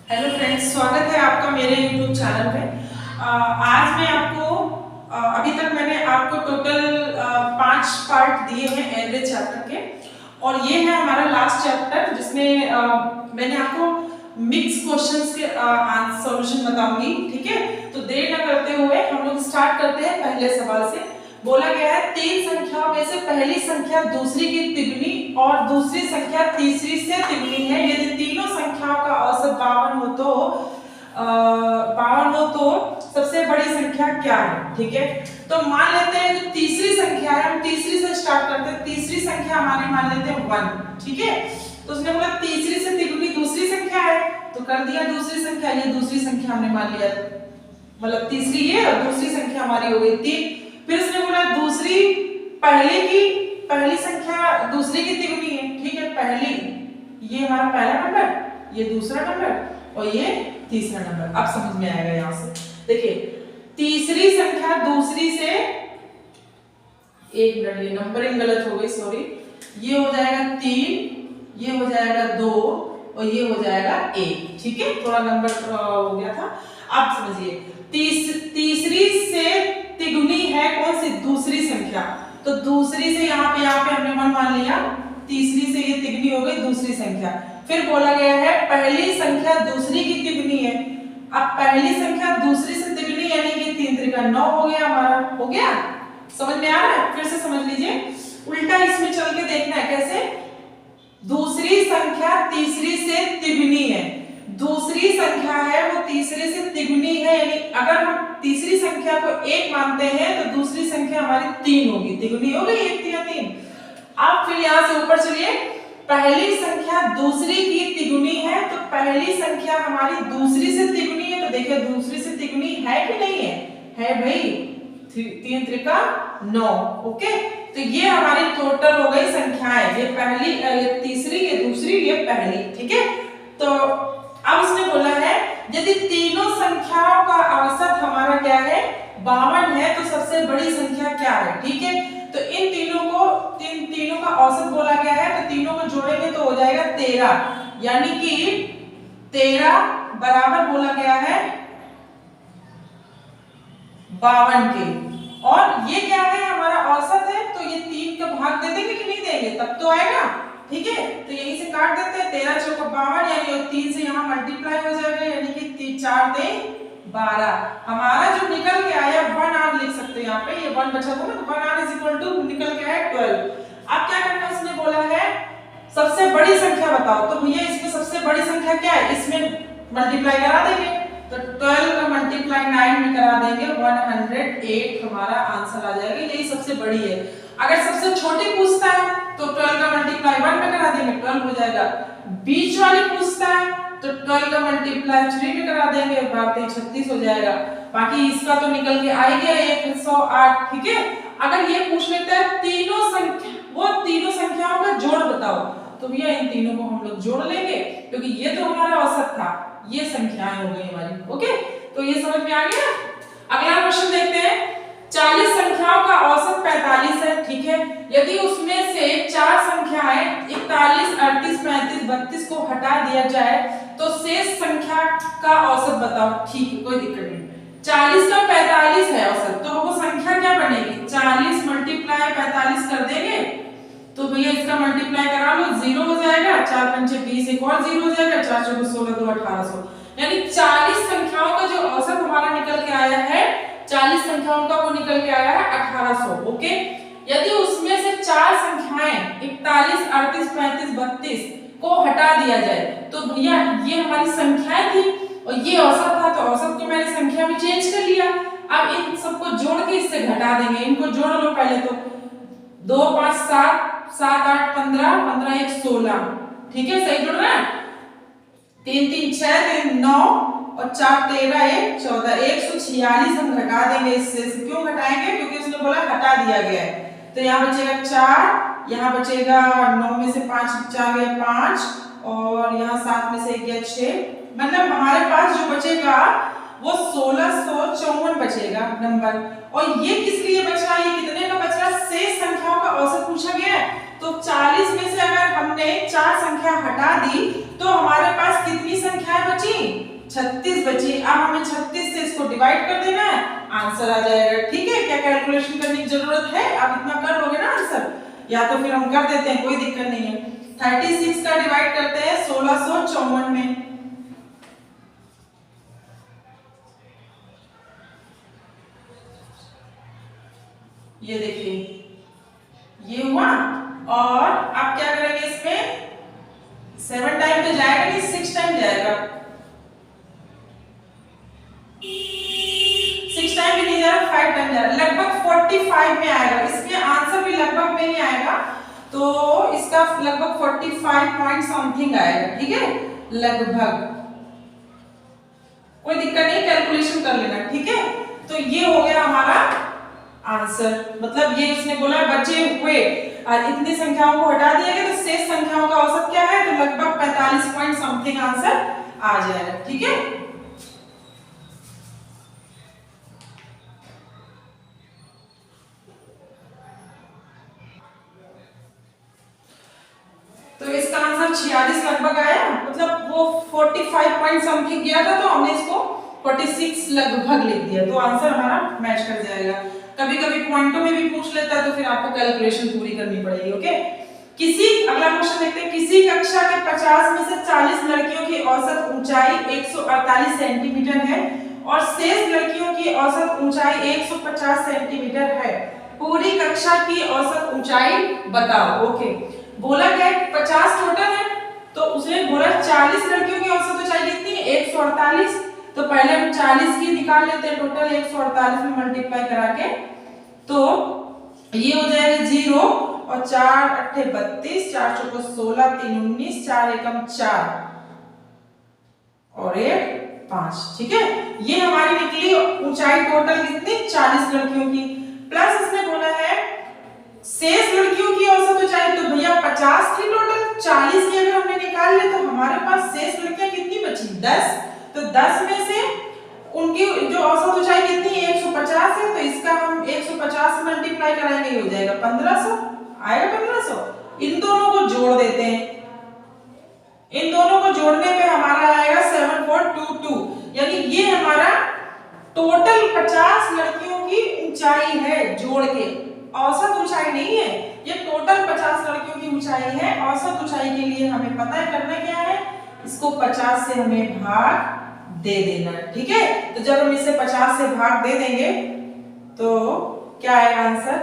Hello friends, स्वागत है आपका मेरे YouTube चैनल पे। आज मैं आपको अभी तक मैंने आपको टोटल 5 पार्ट दिए हैं एवरेज चैप्टर के, और ये है हमारा लास्ट चैप्टर जिसमें मैंने आपको मिक्स क्वेश्चंस के सॉल्यूशन बताऊंगी। ठीक है, तो देर न करते हुए हम लोग स्टार्ट करते हैं पहले सवाल से। बोला गया है 3 संख्याओं में से पहली संख्या दूसरी की तिगुनी और दूसरी संख्या तीसरी से तिगुनी है। यदि तीनों संख्याओं का औसत 52 हो तो सबसे बड़ी संख्या क्या है। ठीक है, तो मान लेते हैं जो तीसरी संख्या है, हम तीसरी से स्टार्ट करते हैं। तीसरी संख्या हमारी मान लेते हैं 1। ठीक है, तो उसने बोला तीसरी से तिगुनी दूसरी संख्या है, तो कर दिया दूसरी संख्या। ये दूसरी संख्या हमने मान लिया, मतलब तीसरी ये और दूसरी संख्या हमारी हो गई 3। फिर उसने बोला दूसरी पहली संख्या दूसरी की तिगुनी है। ठीक है, पहली ये हमारा पहला नंबर, ये दूसरा नंबर और ये तीसरा नंबर। अब समझ में आएगा। यहां से देखिए, तीसरी संख्या दूसरी से, एक मिनट ये नंबरिंग गलत हो गई, सॉरी। ये हो जाएगा 3, ये हो जाएगा 2 और ये हो जाएगा 1। ठीक है, थोड़ा नंबर हो गया था। अब समझिए, तीसरी से तिगुनी है कौन सी? दूसरी संख्या। तो दूसरी से यहाँ पे हमने 1 मान लिया, तीसरी से ये तिगुनी हो गई दूसरी संख्या। फिर बोला गया है पहली संख्या दूसरी की तिगुनी है। अब पहली संख्या दूसरी से तिगुनी यानी कि 3 त्रिका 9 हो गया हमारा। हो गया, समझ में आ रहा है? फिर से समझ लीजिए, उल्टा इसमें चल के देखना है कैसे। दूसरी संख्या तीसरी से तिगुनी है, दूसरी संख्या है वो तीसरे से तिगुनी है, यानी अगर हम तीसरी संख्या को 1 मानते हैं तो दूसरी संख्या हमारी 3 होगी, तिगुनी हो गई 1 3 3। अब फिर यहां से ऊपर चलिए, पहली संख्या दूसरी की तिगुनी है, तो पहली संख्या हमारी दूसरी से तिगुनी है, तो देखिए दूसरी से तिगुनी है कि नहीं है? है भाई, 3 त्रिका 9। ओके, तो ये हमारी टोटल हो गई संख्याएं। ये पहली, ये तीसरी, ये दूसरी, ये पहली। ठीक है, तो अब उसने बोला है यदि तीनों संख्याओं का औसत हमारा क्या है? 52 है, तो सबसे बड़ी संख्या क्या है? ठीक है, तो इन तीनों का औसत बोला गया है, तो तीनों को जोड़ेंगे तो हो जाएगा 13, यानी कि 13 बराबर बोला गया है 52 के। और ये क्या है? हमारा औसत है, तो ये 3 का भाग दे देंगे कि नहीं देंगे? तब तो आएगा। ठीक है, तो यहीं से काट देते हैं, 13 चौका 52, यानी 3 से यहाँ मल्टीप्लाई हो जाएगा, यानी कि 4 3 12। हमारा जो निकल के आया 1 आर लिख सकते हैं यहाँ पे, ये 1 बचा था ना, तो 1 आर इज इक्वल टू निकल के आया 12। अब क्या करना है? उसने बोला है सबसे बड़ी संख्या बताओ, तो भैया इसमें सबसे बड़ी संख्या क्या है? इसमें मल्टीप्लाई करा देंगे, तो 12 का मल्टीप्लाई 9 में करा देंगे, 108 हमारा आंसर आ जाएगा। यही सबसे बड़ी है। अगर सबसे छोटी पूछता है तो 12 का मल्टीप्लाई 1 में करा देंगे, 12 हो जाएगा। बीच वाली पूछता है तो 12 का मल्टीप्लाई 3 में करा देंगे, 36 हो जाएगा। बाकी इसका तो निकल के आ गया 108। ठीक है, अगर ये पूछ लेता है तीनों संख्याओं का जोड़ बताओ, तो भैया इन तीनों को हम लोग जोड़ लेंगे, क्योंकि ये तो हमारा औसत था, ये संख्याएं हो गई हमारी। ओके, तो ये समझ में आ गया। अगला क्वेश्चन देखते हैं। 40 संख्याओं का औसत 45 है। ठीक है, यदि उसमें से 4 संख्याएं 41 38 35 32 को हटा दिया जाए तो शेष संख्या का औसत बताओ। ठीक है, कोई दिक्कत नहीं। 40 का 45 है औसत, तो वो संख्या क्या बनेगी? 40 मल्टीप्लाई 45 कर देंगे, तो भैया इसका मल्टीप्लाई करा लो, 0 हो जाएगा, 4 पंचे 20, एक और 0 हो जाएगा, 4 चौके 16, 2 1800। यानी 40 संख्याओं का जो औसत हमारा निकल के आया है, 40 संख्याओं का वो निकल के आया है 1800। ओके, यदि उसमें से 4 संख्याएं 41 38 35 32 को हटा दिया जाए, तो भैया ये हमारी संख्याएं थी और ये औसत था, तो औसत को मैंने संख्या में चेंज कर लिया। अब इन सबको जोड़ के इससे घटा देंगे। इनको जोड़ लो पहले, तो 2 5 7 7 8 15 15 1 16। ठीक है, सही जुड़ रहा है। 3 3 6 3 9 और 4 13 1 14, 146 हम घटा देंगे इससे। क्यों घटाएंगे? क्योंकि उसने बोला हटा दिया गया है। तो यहाँ बचेगा 4, यहाँ बचेगा 9 में से 5 बचा गया 5, और यहाँ 7 में से 1 गया 6। मतलब हमारे पास जो बचेगा वो 1654 बचेगा नंबर। और ये किस लिए बचा? ये कितने का बच रहा? शेष संख्याओं का औसत पूछा गया है, तो 40 में से अगर हमने 4 संख्या हटा दी तो हमारे पास कितनी संख्याएं बची? 36 बची। अब हमें 36 से इसको डिवाइड कर देना है, आंसर आ जाएगा। ठीक है, क्या कैलकुलेशन करने की जरूरत है? आप इतना कर लोगे ना आंसर, या तो फिर हम कर देते हैं, कोई दिक्कत नहीं है। 36 का डिवाइड करते हैं 1654 में, ये देखिए ये हुआ। और आप क्या करेंगे इसमें, 7 टाइम तो जाएगा नहीं, 6 टाइम जाएगा, 6 टाइम भी नहीं जा रहा, 5 टाइम जा रहा, लगभग 45 में आएगा। इसमें आंसर भी लगभग में ही आएगा, तो इसका लगभग 45 पॉइंट समथिंग आएगा। ठीक है, लगभग, कोई दिक्कत नहीं, कैलकुलेशन कर लेना। ठीक है, तो ये हो गया हमारा आंसर। मतलब ये उसने बोला बचे हुए इतनी संख्याओं को हटा दिया गया, तो शेष संख्याओं का औसत क्या है, तो लगभग 45 पॉइंट समथिंग आंसर आ जाएगा। ठीक है, तो इसका आंसर 46 लगभग आया। मतलब वो 45 पॉइंट समथिंग गया था, तो हमने इसको 46 लगभग लिख दिया, तो आंसर हमारा मैच कर जाएगा। कभी कभी पॉइंटों में भी पूछ लेता है, तो फिर आपको कैलकुलेशन पूरी करनी पड़ेगी। ओके, अगला क्वेश्चन देखते हैं। किसी कक्षा के 50 में से 40 लड़कियों की औसत ऊंचाई 148 सेंटीमीटर है और शेष लड़कियों की औसत ऊंचाई 150 सेंटीमीटर है। पूरी कक्षा की औसत ऊंचाई बताओ। ओके, बोला क्या है, 50 टोटल है, तो उसने बोला 40 लड़कियों की औसत ऊंचाई कितनी है, 148। तो पहले हम 40 की निकाल लेते हैं, टोटल 148 में मल्टीप्लाई करा के, तो ये हो जाएगा 0 और 4 अट्ठे 32, 4 चौको 16, 3 19, 4 एकम 4 और 1 5। ठीक है, ये हमारी निकली ऊंचाई टोटल कितनी, 40 लड़कियों की। प्लस इसने बोला है शेष लड़कियों की औसत ऊंचाई, तो भैया 50 थी टोटल, 40 की अगर हमने निकाल ली, तो हमारे पास शेष लड़कियां कितनी बची, 10। तो 10 में से उनकी जो औसत ऊंचाई कितनी है, 150 है, तो इसका हम 150 से मल्टीप्लाई कराएंगे, ये हो जाएगा 1500, आएगा 1500। इन दोनों को जोड़ देते हैं, इन दोनों को जोड़ने पे हमारा आएगा 7422, यानी ये हमारा टोटल 50 लड़कियों की ऊंचाई है जोड़ के, औसत ऊंचाई नहीं है, ये टोटल 50 लड़कियों की ऊंचाई है। औसत ऊंचाई के लिए हमें पता है करना क्या है, इसको 50 से हमें भाग दे देना। ठीक है, तो जब हम इसे 50 से भाग दे देंगे तो क्या आएगा आंसर,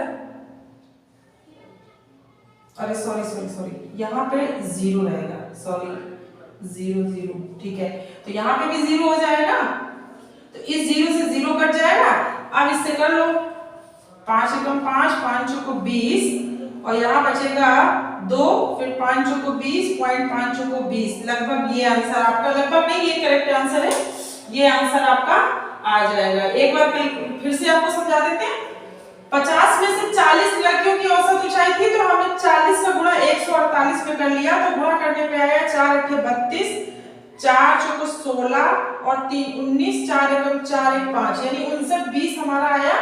अरे सॉरी यहाँ पे 0 रहेगा, सॉरी 0 0। ठीक है, तो यहाँ पे भी 0 हो जाएगा, तो इस 0 से 0 कट जाएगा। अब इससे कर लो, 5 एकम 5, 5 चौको 20 और यहाँ बचेगा 2, फिर 5 चौको 20, पॉइंट 5 चौको 20, लगभग ये आंसर आपका, लगभग नहीं ये करेक्ट आंसर है, ये आंसर आपका आ जाएगा। एक बार फिर से आपको समझा देते हैं। 50 में से 40 लड़कियों की औसत ऊंचाई थी, तो हमने 40 का गुणा 148 में कर लिया, तो गुणा करने पे आया 4 अट्ठे 32, 4 चौको 16 और 3 19, 4 एकम 4 1 5, यानी 59 20 हमारा आया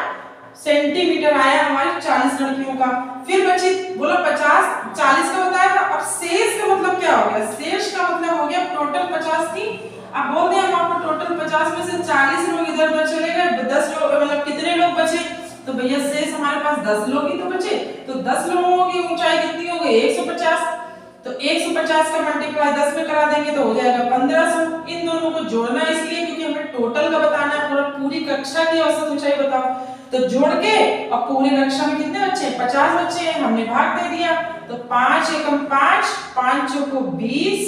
सेंटीमीटर आया हमारी 40 लड़कियों का। फिर बची बोलो 50 40 का बताया था, अब शेष का मतलब क्या हो गया, शेष का मतलब हो गया टोटल 50 थी, अब बोल दिया हम आपको टोटल 50 में से 40 लोग इधर उधर चले गए, 10 लोग मतलब कितने लोग बचे, तो भैया शेष हमारे पास 10 लोग ही तो बचे, तो 10 लोगों की ऊंचाई कितनी हो गई 150, तो 150 का मल्टीप्लाई 10 में करा देंगे तो हो जाएगा 1500। इन दोनों को जोड़ना इसलिए क्योंकि हमें टोटल का बताना है, पूरी कक्षा की औसत ऊंचाई बताओ, तो जोड़ के और पूरी कक्षा में कितने बच्चे 50 बच्चे हैं, हमने भाग दे दिया, तो 5 एकम 5, 5 चौको 20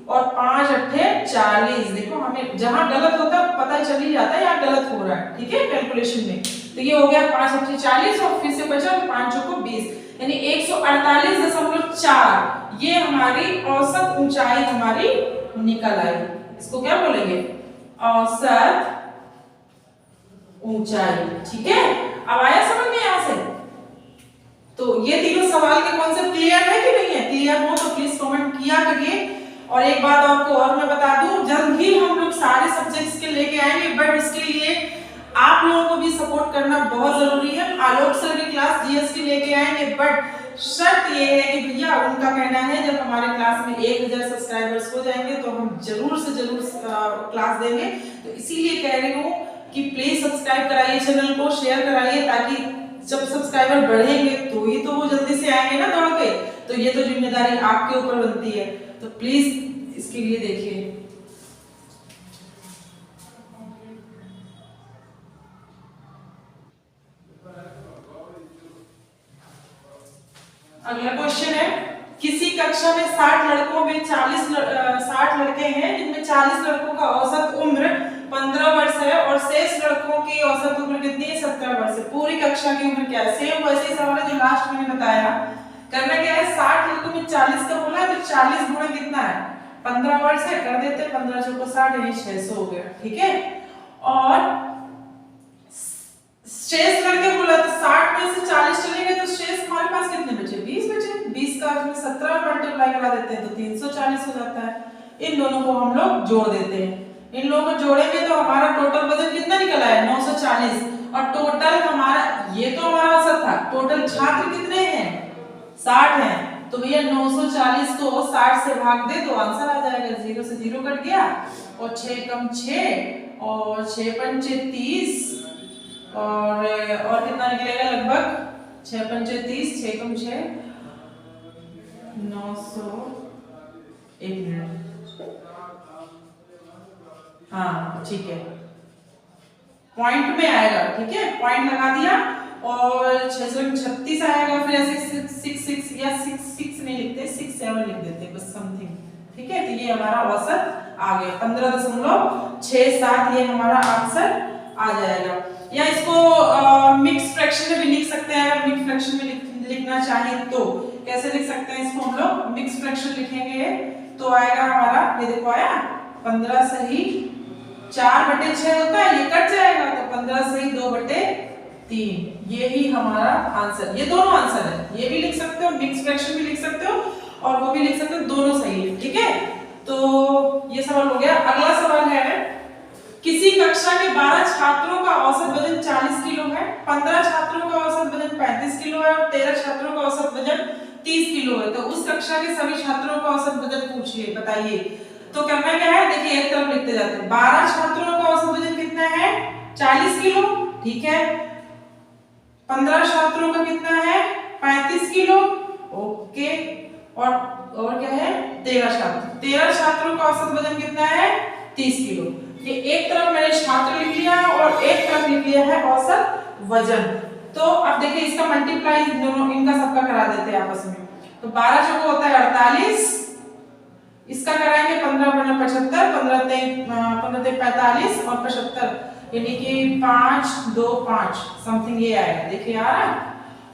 और 5 अट्ठे 40। देखो हमें जहां गलत होता है पता चल ही जाता है यहाँ गलत हो रहा है। ठीक है, कैलकुलेशन में तो ये हो गया 5 अट्ठे 40 और फिर से बचा 5 चौको 20, यानी 148.4 ये हमारी औसत ऊंचाई हमारी निकल आई। इसको क्या बोलेंगे, औसत ऊंचाई। ठीक है, अब आया समझ में यहाँ से, तो ये तीनों सवाल के कॉन्सेप्ट क्लियर है कि नहीं है, क्लियर हो तो प्लीज कमेंट किया करिए। और एक बात आपको और मैं बता दूं, जल्द ही हम लोग सारे सब्जेक्ट्स के लेके आएंगे, बट इसके लिए आप लोगों को भी सपोर्ट करना बहुत जरूरी है। आलोक सर की क्लास जीएस की लेके आएंगे, बट शर्त ये है कि भैया उनका कहना है जब हमारे क्लास में 1000 सब्सक्राइबर्स हो जाएंगे तो हम जरूर से जरूर क्लास देंगे। तो इसीलिए कह रही हूँ कि प्लीज सब्सक्राइब कराइए चैनल को, शेयर कराइए, ताकि जब सब्सक्राइबर बढ़ेंगे तो ही तो वो जल्दी से आएंगे ना दौड़ के। तो ये तो जिम्मेदारी आपके ऊपर बनती है, तो प्लीज इसके लिए देखिए। अगला क्वेश्चन है, किसी कक्षा में 60 लड़कों में 60 लड़के हैं जिनमें 40 लड़कों का औसत उम्र 15 वर्ष है और शेष लड़कों की औसत उम्र कितनी है? 17 वर्ष है। पूरी कक्षा की उम्र क्या है? सेम वैसे ही सवाल है जो लास्ट में बताया। करना क्या है, 60 लड़कों में 40 का बोला है तो 40 गुणा कितना है? 15 वर्ष है, कर देते हैं 15 चौको 60 यानी 600 हो गया। ठीक है, और शेष लड़के बोला तो 60 में से 40 चलेंगे तो शेष हमारे पास कितने बचे? 20 बचे। 20 का 17 मल्टीप्लाई करा देते हैं तो 340 हो जाता है। इन दोनों को हम लोग जोड़ देते हैं। इन लोगों को जोड़ेंगे तो हमारा टोटल वजन कितना निकला है? 940। और टोटल हमारा, ये तो हमारा औसत था, टोटल छात्र कितने हैं? 60 हैं। तो भैया 940 को 60 से भाग दे तो आंसर आ जाएगा। 0 से 0 कट गया और 6 कम 6 और 6 पंचे 30 और कितना निकलेगा? लगभग 6 पंचे 30, 6 कम 6 900। एक मिनट, हाँ ठीक है, पॉइंट में आएगा। ठीक है, पॉइंट लगा दिया और 636 आएगा। फिर ऐसे 6 या 6 नहीं लिखते, 6 7 लिख देते बस, समथिंग। ठीक है, तो ये हमारा औसत आ गया 15.67। ये हमारा आंसर आ जाएगा। या इसको मिक्स फ्रैक्शन में भी लिख सकते हैं। अगर मिक्स फ्रैक्शन में लिखना चाहें तो कैसे लिख सकते हैं इसको? हम लोग मिक्स फ्रैक्शन लिखेंगे तो आएगा हमारा, ये देखो आया 15 सही 4/6 होता है, ये कट जाएगा तो 15 सही 2/3। यही हमारा आंसर। ये दोनों आंसर है, ये भी लिख सकते हो, मिक्स फ्रैक्शन भी लिख सकते हो और वो भी लिख सकते हो, दोनों सही है। ठीक है, तो ये सवाल हो गया। अगला सवाल है, किसी कक्षा के 12 छात्रों का औसत वजन 40 किलो है, 15 छात्रों का औसत वजन 35 किलो है और 13 छात्रों का औसत वजन 30 किलो है। तो उस कक्षा के सभी छात्रों का औसत वजन पूछिए, बताइए। तो करना क्या है, देखिए एक तरफ लिखते जाते हैं। 12 छात्रों का औसत वजन कितना है? 40 किलो। ठीक है, 15 छात्रों का कितना है? 35 किलो। ओके, और क्या है? 13 छात्रों का औसत वजन कितना है? 30 किलो। ये एक तरफ मैंने छात्र लिख लिया और एक तरफ लिख लिया है औसत वजन। तो अब देखिए इसका मल्टीप्लाई दोनों इनका सबका करा देते हैं आपस में। तो 12 चौको होता है 48, इसका कराएंगे 15 × 75, 15 × 45 और 75 यानी कि 5 2 5 समथिंग ये आएगा। देखिए आ रहा है।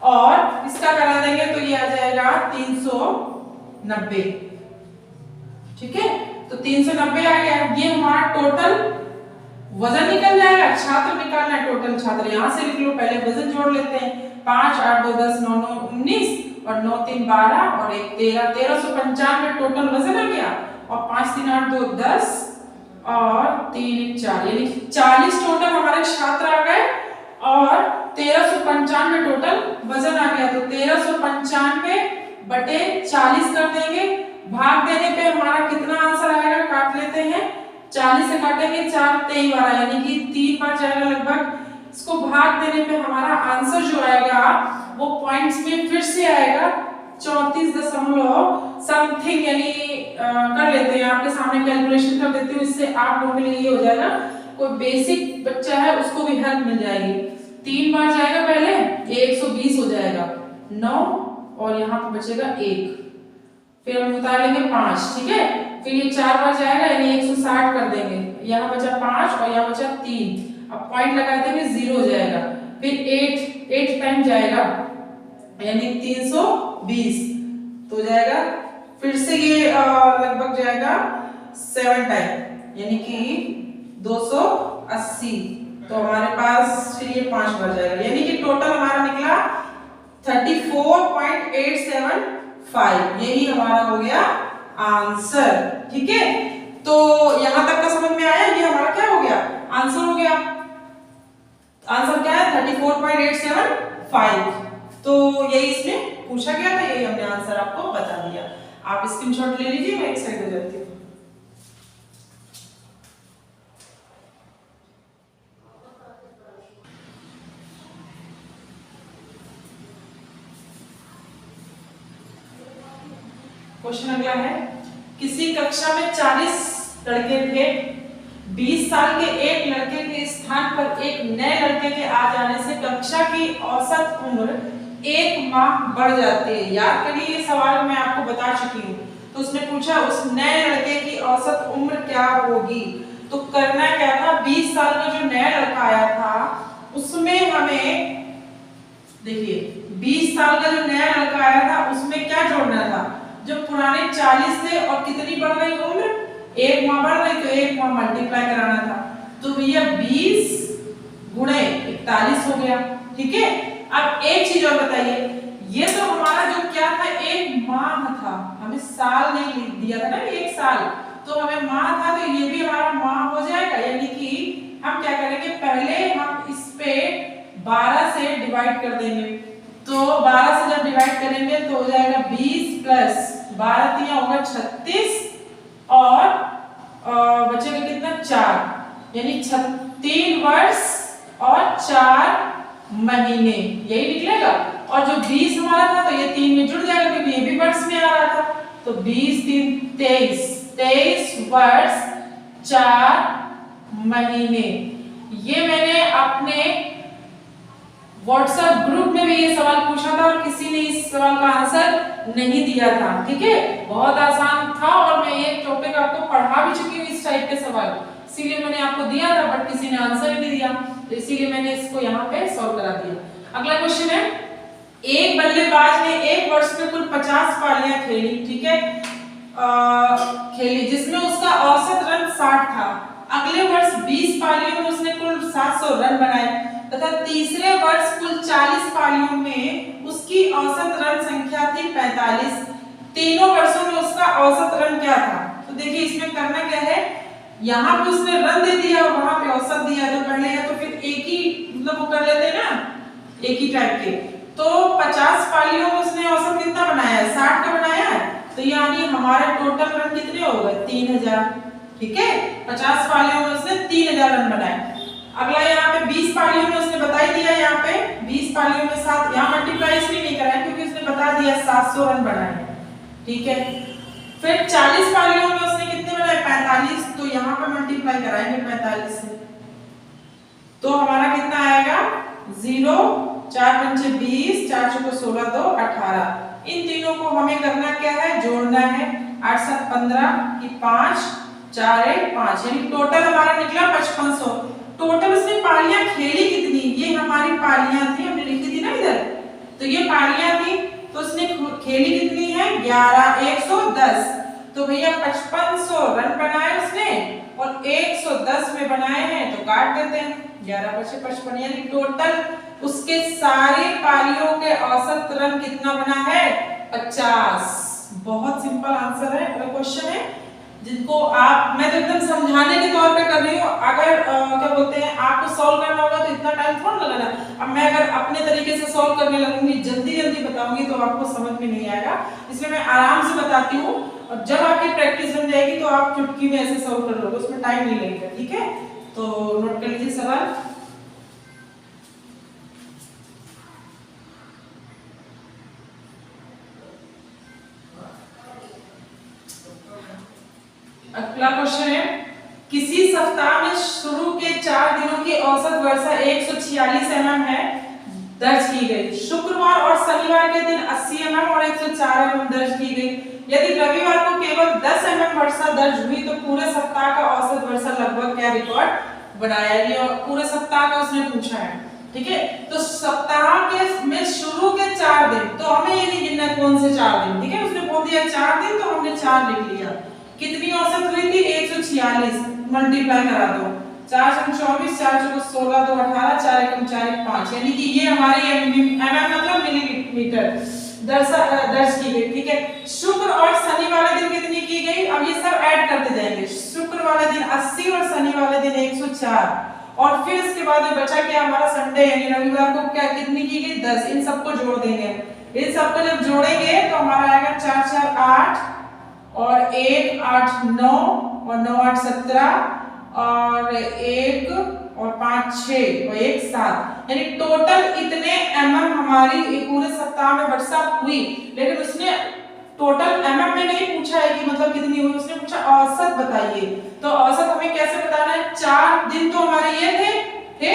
और इसका करा देंगे तो ये आ जाएगा 390। ठीक है, तो 390 आ गया। ये हमारा टोटल वजन निकल जाएगा। छात्र निकालना है टोटल छात्र, यहां से लिख लो, पहले वजन जोड़ लेते हैं। 5 8 2 10 9 9 19 और 9 3 12 और 1 13, 1395 टोटल वजन आ गया। और 5 3 8 2 10 और 3 1 4 यानी 40 टोटल हमारे छात्र आ गए और 1395 टोटल वजन आ गया। तो 1395/40 कर देंगे। भाग देने पे हमारा कितना आंसर आएगा? काट लेते हैं, 40 से काटेंगे 4 23 बार यानी कि 3 बार जाएगा लगभग। इसको भाग देने पे हमारा आंसर जो आएगा वो पॉइंट्स में फिर से आएगा 34 समथिंग यानी कर लेते हैं, आपके सामने कैलकुलेशन कर देती हूँ, इससे आप लोगों के लिए ये हो जाएगा। कोई बेसिक बच्चा है उसको भी हेल्प मिल जाएगी। 3 बार जाएगा पहले, ये 120 हो जाएगा 9 और यहाँ पे बचेगा 1, फिर हम उतार लेंगे 5। ठीक है, फिर ये 4 बार जाएगा यानी 160 कर देंगे। यहाँ बचा 5 और यहाँ बचा 3। अब पॉइंट लगा देंगे 0 हो जाएगा। फिर 8 टाइम जाएगा यानी 320 तो जाएगा। फिर से ये लगभग जाएगा 7 टाइम यानी कि 280। तो हमारे पास फिर ये 5 बार जाएगा यानी कि टोटल हमारा निकला 34.875। यही हमारा हो गया आंसर। ठीक है, तो यहां तक का समझ में आया। ये हमारा क्या हो गया? आंसर हो गया। आंसर क्या है? 34.875। तो यही इसमें पूछा गया था, यही हमने आंसर आपको बता दिया। आप स्क्रीनशॉट ले लीजिए, मैं एक साइड हो जाती हूँ। क्वेश्चन अगला है, किसी कक्षा में 40 लड़के थे, 20 साल के एक लड़के के स्थान पर एक नए लड़के के आ जाने से कक्षा की औसत उम्र 1 माह बढ़ जाती है। याद करिए, ये सवाल मैं आपको बता चुकी हूँ। तो उसने पूछा उस नए लड़के की औसत उम्र क्या होगी। तो करना क्या था, 20 साल का जो नया लड़का आया था उसमें हमें देखिए 20 साल का जो नया लड़का आया था उसमें क्या जोड़ना था, जो पुराने 40 थे और कितनी बढ़ गई उम्र, 1 माह बढ़ गई, तो 1 माह मल्टीप्लाई कराना था। तो भैया 20 गुणे 41 हो गया। ठीक है, अब एक चीज और बताइए, ये तो हमारा जो क्या था 1 माह था, हमें साल नहीं दिया था ना, 1 साल, तो हमें माह था, तो ये भी हमारा माह हो जाएगा। यानी कि हम क्या करेंगे, पहले हम इस पे 12 से डिवाइड कर देंगे। तो 12 से जब डिवाइड करेंगे तो हो जाएगा 20 प्लस 12 तिया होगा 36 और बचेगा कितना 4, यानी 3 वर्ष और 4 महीने, यही निकलेगा। और जो 20 हमारा था तो ये 3 में जुड़ जाएगा क्योंकि ये भी वर्ष में आ रहा था। तो 20 3 23 वर्ष 4 महीने। ये मैंने अपने व्हाट्सएप ग्रुप में भी ये सवाल पूछा था और किसी ने इस सवाल का आंसर नहीं दिया था। ठीक है, बहुत आसान था और मैं ये टॉपिक आपको पढ़ा भी चुकी हूँ इस टाइप के सवाल, इसीलिए मैंने आपको दिया था, बट किसी ने आंसर ही नहीं दिया, तो इसीलिए मैंने इसको यहाँ पे सॉल्व करा दिया। अगला क्वेश्चन है, एक बल्लेबाज ने 1 वर्ष में कुल 50 पारियां खेली। ठीक है, खेली, जिसमें उसका औसत रन 60 था। अगले वर्ष 20 पारियों में उसने कुल 700 रन बनाए तथा तीसरे वर्ष कुल 40 पारियों में उसकी औसत रन संख्या थी 45। तीनों वर्षों में उसका औसत रन क्या था। तो देखिए इसमें करना क्या है, यहाँ पे उसने रन दे दिया और वहां पे औसत दिया, तो पहले या तो फिर एक ही मतलब वो कर लेते हैं ना, एक ही टाइप के। तो 50 पारियों में उसने औसत कितना बनाया है, 60 का बनाया है, तो यानी हमारे टोटल रन कितने हो गए 3000। ठीक है, 50 पारियों में उसने 3000 रन बनाए। अगला यहाँ पे 20 पारियों में उसने बता ही दिया, यहाँ पे 20 पारियों में 7, यहाँ मल्टीप्लाई इसलिए नहीं कराया क्योंकि उसने बता दिया 700 रन बनाए। ठीक है, फिर 40 पारियों में उसने कितने बनाए 45, तो यहाँ पे मल्टीप्लाई कराएंगे 45 से, तो हमारा कितना आएगा 0, 4 पंचे 20, 4 चौको 16, 2 18। इन तीनों को हमें करना क्या है, जोड़ना है। 8 7 15 की 5, 4 1 5, यानी टोटल हमारा निकला 5500। टोटल उसने पारियां खेली कितनी, ये हमारी पारियां थी, हमने लिखी थी ना इधर, तो ये पारियां थी, तो उसने खेली कितनी है 11 110। तो भैया 5500 रन बनाए उसने और 110 में बनाए हैं, तो काट देते हैं, 11 बचे 55, यानी टोटल उसके सारे पारियों के औसत रन कितना बना है 50। बहुत सिंपल आंसर है, क्वेश्चन है जिनको आप, मैं तो एकदम समझाने के तौर पे कर रही हूँ। अगर क्या बोलते हैं आपको सॉल्व करना होगा तो इतना टाइम थोड़ा लगाना। अब मैं अगर अपने तरीके से सॉल्व करने लगूंगी, जल्दी जल्दी बताऊंगी, तो आपको समझ में नहीं आएगा, इसलिए मैं आराम से बताती हूँ। और जब आपकी प्रैक्टिस बन जाएगी तो आप चुटकी में ऐसे सॉल्व कर लोगे, उसमें टाइम नहीं लगेगा। ठीक है, तो नोट कर लीजिए सवाल। अगला क्वेश्चन है, किसी सप्ताह में शुरू के 4 दिनों की औसत वर्षा 146 mm है दर्ज की गई। शुक्रवार और शनिवार के दिन 80 mm और 104 mm दर्ज की गई। यदि रविवार को केवल 10 mm वर्षा दर्ज हुई तो पूरे सप्ताह का औसत वर्षा लगभग क्या रिकॉर्ड बनाया। ये पूरे सप्ताह का उसने पूछा है। ठीक है, तो सप्ताह के में शुरू के 4 दिन, तो हमें ये नहीं गिनना कौन से 4 दिन। ठीक है, उसने बोल दिया 4 दिन, तो हमने 4 लिख लिया। कितनी औसत हुई थी 146, मल्टीप्लाई करा दो, 4 7 24, 4 चौको 16, 2 18, 4 1 4 1 5, यानी कि ये हमारी mm मतलब मिलीमीटर दर्ज की गई। ठीक है, शुक्र और शनि वाले दिन कितनी की गई, अब ये सब ऐड करते जाएंगे। शुक्र वाले दिन 80 और शनि वाले दिन 104, और फिर इसके बाद में बचा क्या हमारा संडे, यानी रविवार को क्या कितनी की गई 10। इन सबको जोड़ देंगे, इन सबको जब जोड़ेंगे तो हमारा आएगा 4 4 8 और 1 8 9 और 9 8 17 और 1 और 5 6 और 1 7, यानी टोटल इतने हमारी पूरे सप्ताह में वर्षा हुई। लेकिन उसने टोटल में नहीं पूछा है कि मतलब कितनी हुई, उसने पूछा औसत बताइए। तो औसत हमें कैसे बताना है? 4 दिन तो हमारे ये थे,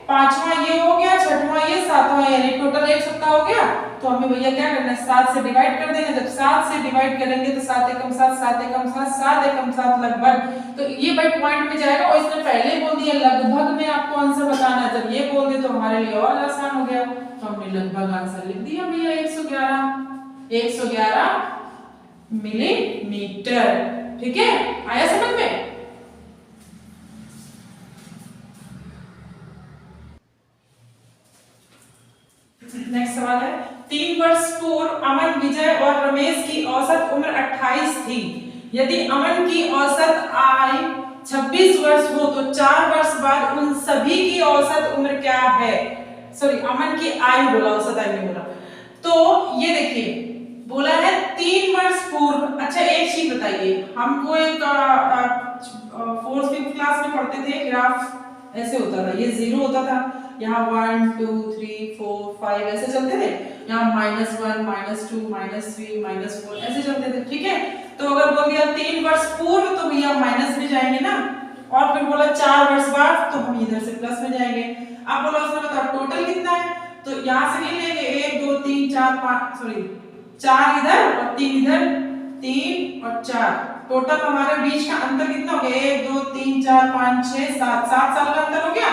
पांचवा ये हो गया, छठवां ये, सातवां यानी टोटल एक सप्ताह हो गया। तो हमें भैया क्या करना है? 7 से डिवाइड कर देंगे। जब 7 से डिवाइड करेंगे तो 7 एकम 7, 7 एकम 7, 7 एकम 7 लगभग। तो ये भाई पॉइंट में जाएगा। और इसने पहले बोल दिया लगभग में आपको आंसर बताना है। जब ये बोल दे तो हमारे लिए और आसान हो गया। तो हमने लगभग आंसर लिख दिया भैया 111 मिलीमीटर। ठीक है, आया समझ में? नेक्स्ट सवाल है, 3 वर्ष पूर्व अमन, विजय और रमेश की औसत उम्र 28 थी। यदि अमन की औसत आयु 26 वर्ष हो तो 4 वर्ष बाद उन सभी की औसत उम्र क्या है? सॉरी, अमन की आयु बोला, औसत आयु नहीं बोला। तो ये देखिए बोला है 3 वर्ष पूर्व। अच्छा एक चीज बताइए, हमको एक 4th 5th क्लास में पढ़ते थे, ग्राफ ऐसे होता था, ये 0 होता था, यहाँ 1 2 3 4 5 ऐसे चलते थे, यहाँ -1 -2 -3 -4 ऐसे चलते थे। ठीक है, तो अगर बोल दिया 3 वर्ष पूर्व तो भैया माइनस में जाएंगे ना, और फिर बोला 4 वर्ष बाद तो हम इधर से प्लस में जाएंगे। अब बोला उसने बताओ टोटल कितना है, तो यहाँ से नहीं लेंगे 1 2 3 4 5, सॉरी 4 इधर और 3 इधर, 3 और 4, टोटल हमारे बीच का अंतर कितना हो गया? 1 2 3 4 5 6 7, 7 साल का अंतर हो गया।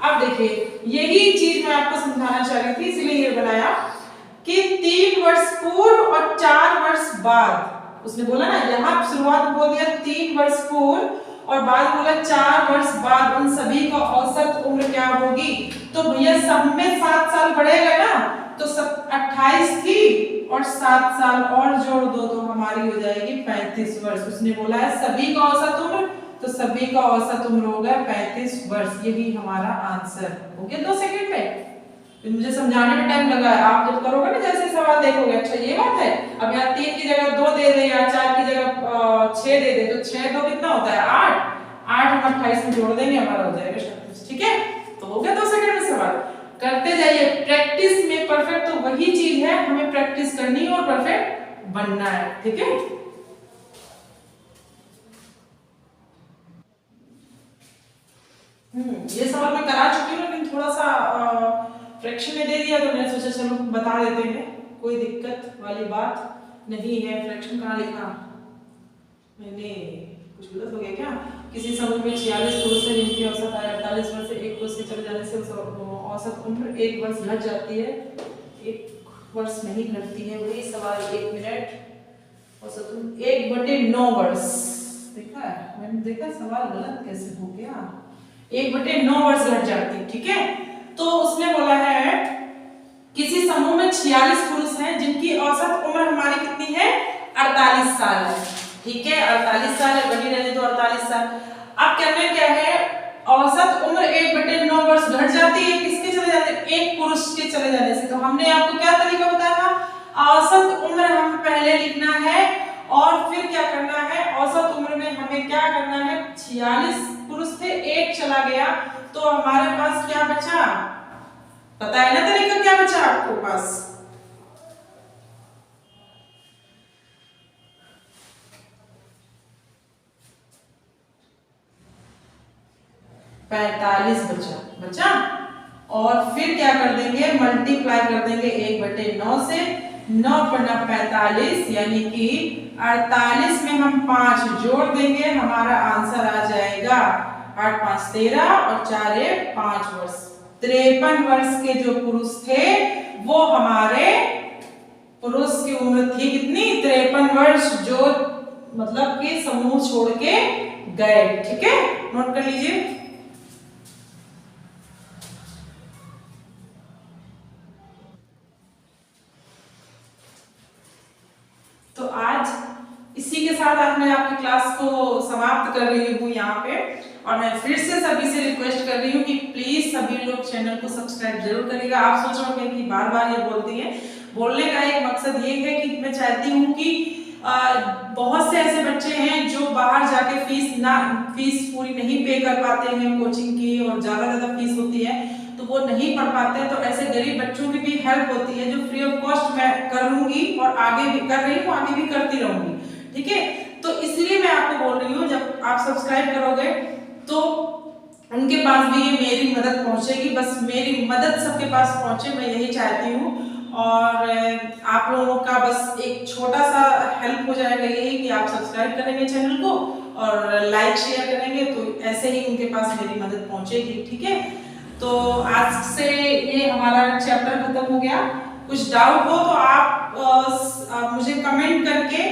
अब देखिए यही चीज मैं आपको समझाना चाह रही थी, इसलिए ये बनाया कि 3 वर्ष पूर्व और 4 वर्ष बाद। उसने बोला ना, यहाँ शुरुआत में बोल दिया 3 वर्ष पूर्व और बाद बोला 4 वर्ष बाद उन सभी का औसत उम्र क्या होगी। तो भैया सब में 7 साल बढ़ेगा ना, तो 28 थी और 7 साल और जोड़ दो तो हमारी हो जाएगी 35 वर्ष। उसने बोला है सभी का औसत उम्र, तो सभी का औसत उम्र हो गया 35 वर्ष। यही हमारा आंसर हो गया 2 सेकंड में। तो मुझे समझाने में टाइम लगा है, आप जब करोगे ना जैसे सवाल देखोगे, अच्छा ये बात है। अब यहाँ 3 की जगह 2 दे दे या 4 की जगह 6 दे दे, तो 6 2 कितना होता है? 8, 8 हम 28 में जोड़ देंगे, हमारा हो जाएगा 36। ठीक है, तो हो गया 2 सेकंड में सवाल। करते जाइए, प्रैक्टिस में परफेक्ट तो वही चीज है, हमें प्रैक्टिस करनी है और परफेक्ट बनना है। ठीक है, ये सवाल मैं करा चुकी हूँ, लेकिन थोड़ा सा फ्रैक्शन में दे दिया तो मैंने सोचा चलो बता देते हैं, कोई दिक्कत वाली बात नहीं है। फ्रैक्शन कहाँ लिखा मैंने? कुछ गलत हो गया क्या? किसी समूह में 46 पुरुष है जिनकी औसत आयु 48 वर्ष से 1 वर्ष के चले जाने से औसत उम्र 1 वर्ष घट जाती है। 1 वर्ष नहीं घटती है, वही सवाल। 1 मिनट। औसत उम्र 1/9 वर्ष। देखा है मैंने, देखा सवाल गलत कैसे हो गया। 1/9 वर्ष घट जाती। ठीक है, तो उसने बोला है किसी समूह में 46 पुरुष हैं जिनकी औसत उम्र हमारी कितनी है? 48 साल है। ठीक है, 48 साल है, बनी रहने दो 48 साल। अब कहना क्या है? औसत उम्र 1/9 वर्ष घट जाती है, किसके चले जाते हैं? एक पुरुष के चले जाने से। तो हमने आपको क्या तरीका बताया था? औसत उम्र हम पहले लिखना है और फिर क्या करना है? औसत उम्र में हमें क्या करना है? 46 पुरुष थे, 1 चला गया, तो हमारे पास क्या बचा? पता है ना तरीका क्या बचा आपको पास? पैंतालीस बचा। और फिर क्या कर देंगे? मल्टीप्लाई कर देंगे 1/9 से। 9 × 45 यानी कि 48 में हम 5 जोड़ देंगे, हमारा आंसर आ जाएगा 8 5 13 और 4 1 5 वर्ष। 53 वर्ष के जो पुरुष थे वो हमारे पुरुष की उम्र थी कितनी? 53 वर्ष, जो मतलब कि समूह छोड़ के गए। ठीक है, नोट कर लीजिए। तो आज इसी के साथ आज मैं आपकी क्लास को समाप्त कर रही हूँ यहाँ पे। और मैं फिर से सभी से रिक्वेस्ट कर रही हूँ कि प्लीज सभी लोग चैनल को सब्सक्राइब जरूर करिएगा। आप सोच रहे होंगे कि बार बार ये बोलती है, बोलने का एक मकसद ये है कि मैं चाहती हूँ कि बहुत से ऐसे बच्चे हैं जो बाहर जाके फीस पूरी नहीं पे कर पाते हैं कोचिंग की, और ज़्यादा फीस होती है तो वो नहीं पढ़ पाते हैं। तो ऐसे गरीब बच्चों की भी हेल्प होती है जो फ्री ऑफ कॉस्ट मैं करूँगी, और आगे भी कर रही हूँ, आगे भी करती रहूँगी, ठीक है। तो इसलिए मैं आपको बोल रही हूँ, जब आप सब्सक्राइब करोगे तो उनके पास भी ये मेरी मदद पहुँचेगी। बस मेरी मदद सबके पास पहुँचे, मैं यही चाहती हूँ। और आप लोगों का बस एक छोटा सा हेल्प हो जाएगा ये कि आप सब्सक्राइब करेंगे चैनल को और लाइक शेयर करेंगे, तो ऐसे ही उनके पास मेरी मदद पहुँचेगी, ठीक है। तो आज से ये हमारा चैप्टर खत्म हो गया। कुछ डाउट हो तो आप मुझे कमेंट करके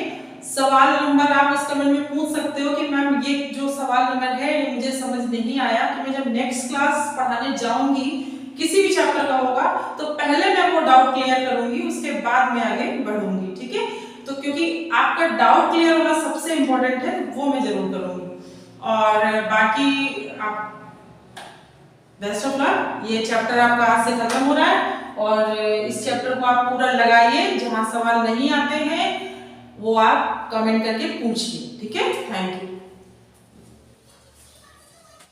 सवाल नंबर आप इस कमेंट में पूछ सकते हो कि मैम ये जो सवाल नंबर है ये मुझे समझ नहीं आया, तो मैं जब नेक्स्ट क्लास पढ़ाने जाऊंगी किसी भी चैप्टर का होगा तो पहले मैं वो डाउट क्लियर करूंगी, उसके बाद मैं आगे बढ़ूंगी, ठीक है। तो क्योंकि आपका डाउट क्लियर होना सबसे इंपॉर्टेंट है, तो वो मैं जरूर करूंगी। और बाकी आप बेस्ट ऑफ लक। ये चैप्टर आपका आज से खत्म हो रहा है और इस चैप्टर को आप पूरा लगाइए। जहां सवाल नहीं आते हैं वो आप कमेंट करके पूछिए, ठीक है। Thank you.